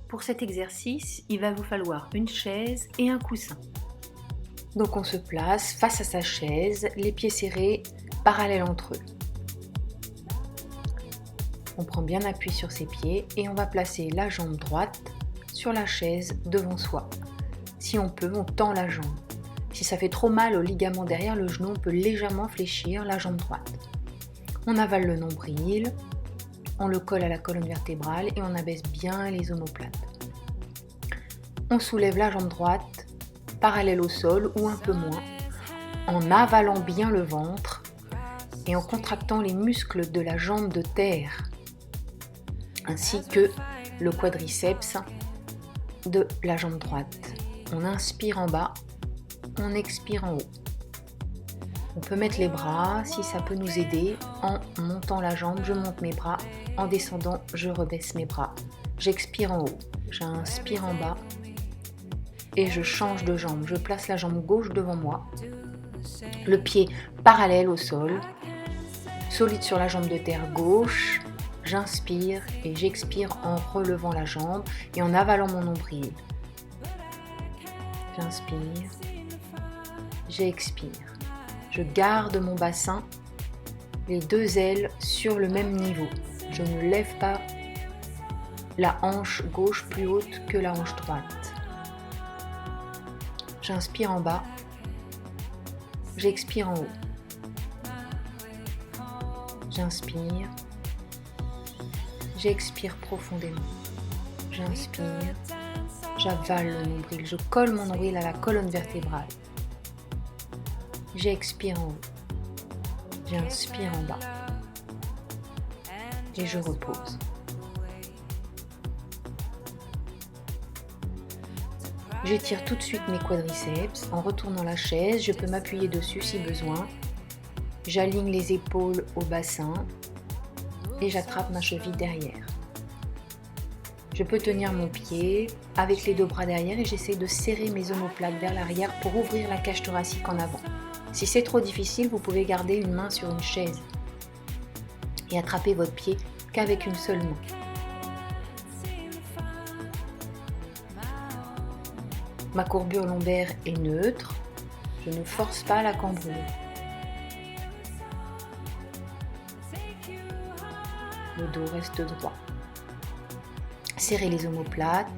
Pour cet exercice, il va vous falloir une chaise et un coussin. Donc on se place face à sa chaise, les pieds serrés, parallèles entre eux. On prend bien appui sur ses pieds et on va placer la jambe droite sur la chaise devant soi. Si on peut, on tend la jambe. Si ça fait trop mal au ligament derrière le genou, on peut légèrement fléchir la jambe droite. On avale le nombril, on le colle à la colonne vertébrale et on abaisse bien les omoplates. On soulève la jambe droite, parallèle au sol ou un peu moins, en avalant bien le ventre et en contractant les muscles de la jambe de terre, ainsi que le quadriceps de la jambe droite. On inspire en bas, on expire en haut. On peut mettre les bras si ça peut nous aider. En montant la jambe, je monte mes bras. En descendant, je rebaisse mes bras. J'expire en haut, j'inspire en bas et je change de jambe. Je place la jambe gauche devant moi, le pied parallèle au sol, solide sur la jambe de terre gauche. J'inspire et j'expire en relevant la jambe et en avalant mon nombril. J'inspire, j'expire. Je garde mon bassin, les deux ailes sur le même niveau. Je ne lève pas la hanche gauche plus haute que la hanche droite. J'inspire en bas, j'expire en haut. J'inspire, j'expire profondément. J'inspire, j'avale le nombril, je colle mon nombril à la colonne vertébrale. J'expire en haut, j'inspire en bas et je repose. J'étire tout de suite mes quadriceps en retournant la chaise, je peux m'appuyer dessus si besoin. J'aligne les épaules au bassin et j'attrape ma cheville derrière. Je peux tenir mon pied avec les deux bras derrière et j'essaie de serrer mes omoplates vers l'arrière pour ouvrir la cage thoracique en avant. Si c'est trop difficile, vous pouvez garder une main sur une chaise et attraper votre pied qu'avec une seule main. Ma courbure lombaire est neutre, je ne force pas la cambrure. Le dos reste droit. Serrez les omoplates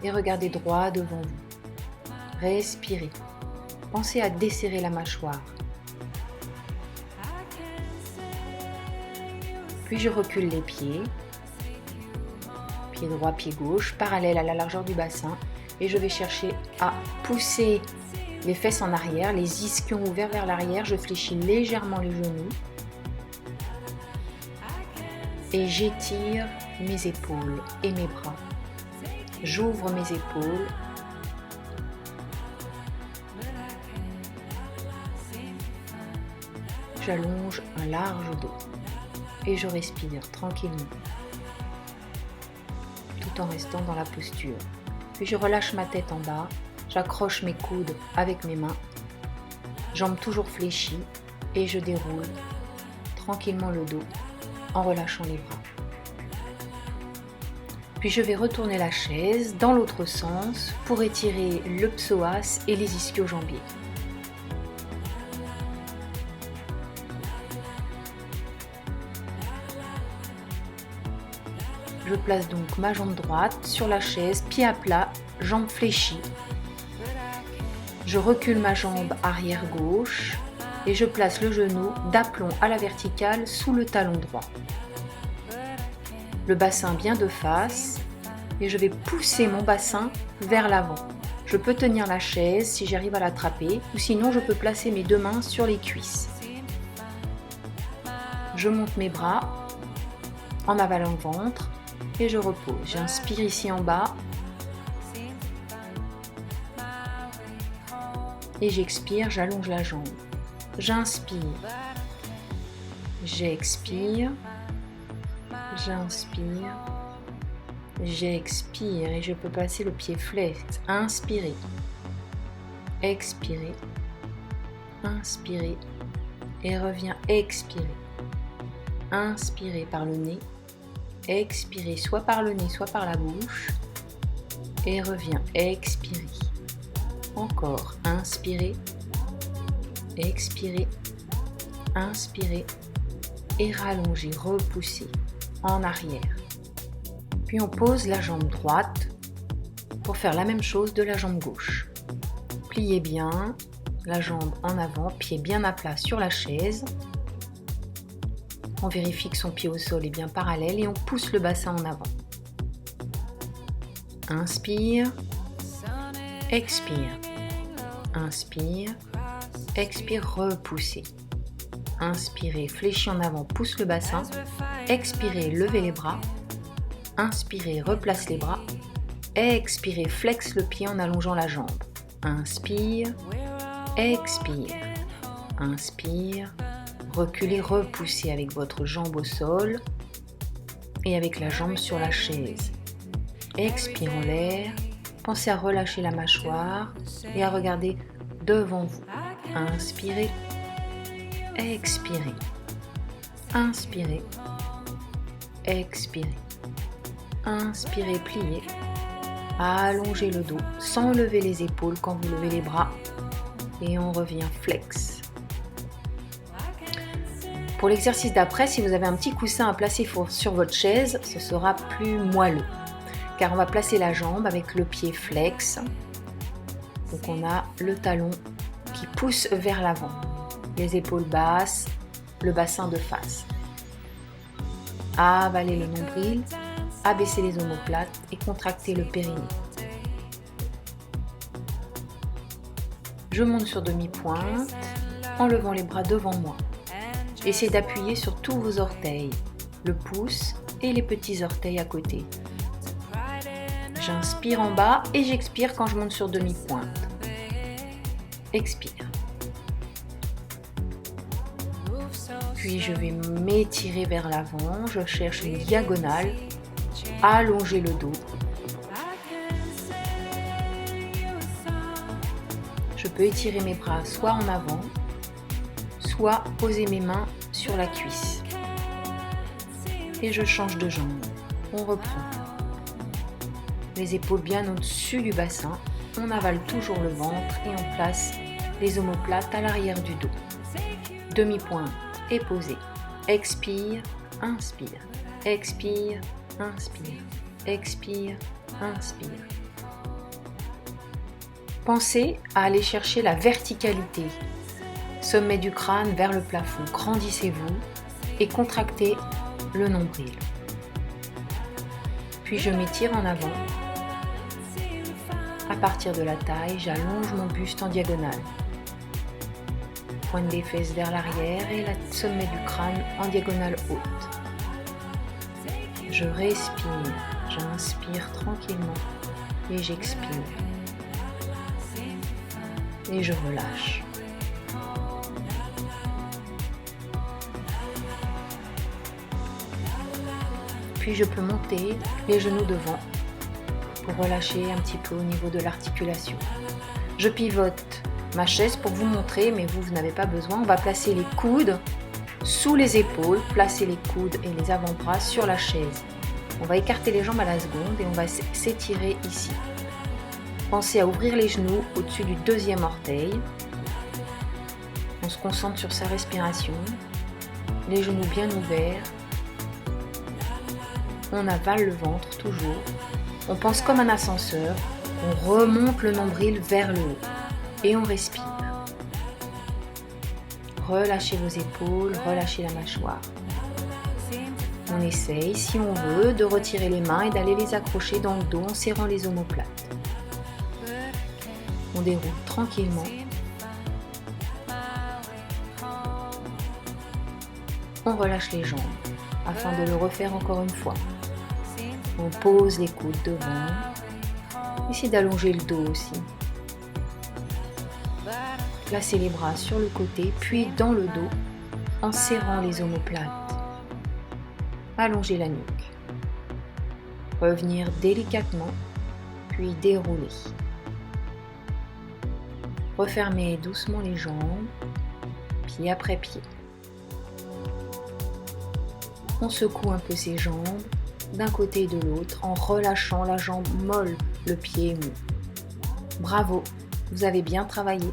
et regardez droit devant vous. Respirez. Pensez à desserrer la mâchoire. Puis je recule les pieds. Pied droit, pied gauche, parallèle à la largeur du bassin. Et je vais chercher à pousser les fesses en arrière, les ischions ouverts vers l'arrière. Je fléchis légèrement les genoux. Et j'étire mes épaules et mes bras. J'ouvre mes épaules. J'allonge un large dos et je respire tranquillement, tout en restant dans la posture. Puis je relâche ma tête en bas, j'accroche mes coudes avec mes mains, jambes toujours fléchies et je déroule tranquillement le dos en relâchant les bras. Puis je vais retourner la chaise dans l'autre sens pour étirer le psoas et les ischio-jambiers. Je place donc ma jambe droite sur la chaise, pied à plat, jambe fléchie. Je recule ma jambe arrière gauche et je place le genou d'aplomb à la verticale sous le talon droit. Le bassin bien de face et je vais pousser mon bassin vers l'avant. Je peux tenir la chaise si j'arrive à l'attraper ou sinon je peux placer mes deux mains sur les cuisses. Je monte mes bras en avalant le ventre et je repose. J'inspire ici en bas et j'expire, j'allonge la jambe. J'inspire, j'expire, j'inspire, j'expire et je peux passer le pied flex. Inspirez, expirez, inspirez et reviens expirer. Inspirez par le nez, expirez soit par le nez soit par la bouche et reviens, expirez. Encore, inspirez, expirez, inspirez et rallongez, repoussez en arrière. Puis on pose la jambe droite pour faire la même chose de la jambe gauche. Pliez bien, la jambe en avant, pied bien à plat sur la chaise. On vérifie que son pied au sol est bien parallèle et on pousse le bassin en avant. Inspire, expire, inspire, expire, repoussez. Inspirez, fléchis en avant, pousse le bassin. Expirez, levez les bras. Inspirez, replace les bras. Expirez, flexe le pied en allongeant la jambe. Inspire, expire, inspire, reculez, repoussez avec votre jambe au sol et avec la jambe sur la chaise. Expire en l'air, pensez à relâcher la mâchoire et à regarder devant vous. Inspirez, expirez, inspirez, expirez, inspirez, pliez. Allongez le dos sans lever les épaules quand vous levez les bras et on revient flex. Pour l'exercice d'après, si vous avez un petit coussin à placer sur votre chaise, ce sera plus moelleux car on va placer la jambe avec le pied flex. Donc on a le talon qui pousse vers l'avant, les épaules basses, le bassin de face. Avalez le nombril, abaissez les omoplates et contractez le périnée. Je monte sur demi-pointe en levant les bras devant moi. Essayez d'appuyer sur tous vos orteils, le pouce et les petits orteils à côté. J'inspire en bas et j'expire quand je monte sur demi-pointe. Expire. Puis je vais m'étirer vers l'avant, je cherche une diagonale. Allongez le dos. Je peux étirer mes bras soit en avant, soit poser mes mains sur la cuisse. Et je change de jambe. On reprend. Les épaules bien au-dessus du bassin. On avale toujours le ventre et on place les omoplates à l'arrière du dos. Demi-pointe et posé. Expire, inspire. Expire, inspire, expire, inspire. Pensez à aller chercher la verticalité. Sommet du crâne vers le plafond. Grandissez-vous et contractez le nombril. Puis je m'étire en avant. À partir de la taille, j'allonge mon buste en diagonale. Pointe des fesses vers l'arrière et le sommet du crâne en diagonale haute. Je respire, j'inspire tranquillement et j'expire. Et je relâche. Puis je peux monter les genoux devant pour relâcher un petit peu au niveau de l'articulation. Je pivote ma chaise pour vous montrer, mais vous n'avez pas besoin. On va placer les coudes sous les épaules, placer les coudes et les avant-bras sur la chaise. On va écarter les jambes à la seconde et on va s'étirer ici. Pensez à ouvrir les genoux au-dessus du deuxième orteil. On se concentre sur sa respiration. Les genoux bien ouverts. On avale le ventre toujours. On pense comme un ascenseur. On remonte le nombril vers le haut. Et on respire. Relâchez vos épaules, relâchez la mâchoire. On essaye, si on veut, de retirer les mains et d'aller les accrocher dans le dos en serrant les omoplates. On déroule tranquillement. On relâche les jambes afin de le refaire encore une fois. On pose les coudes devant. Essayez d'allonger le dos aussi. Placez les bras sur le côté, puis dans le dos, en serrant les omoplates. Allongez la nuque. Revenir délicatement, puis dérouler. Refermez doucement les jambes, pied après pied. On secoue un peu ses jambes d'un côté et de l'autre en relâchant la jambe molle, le pied mou. Bravo, vous avez bien travaillé.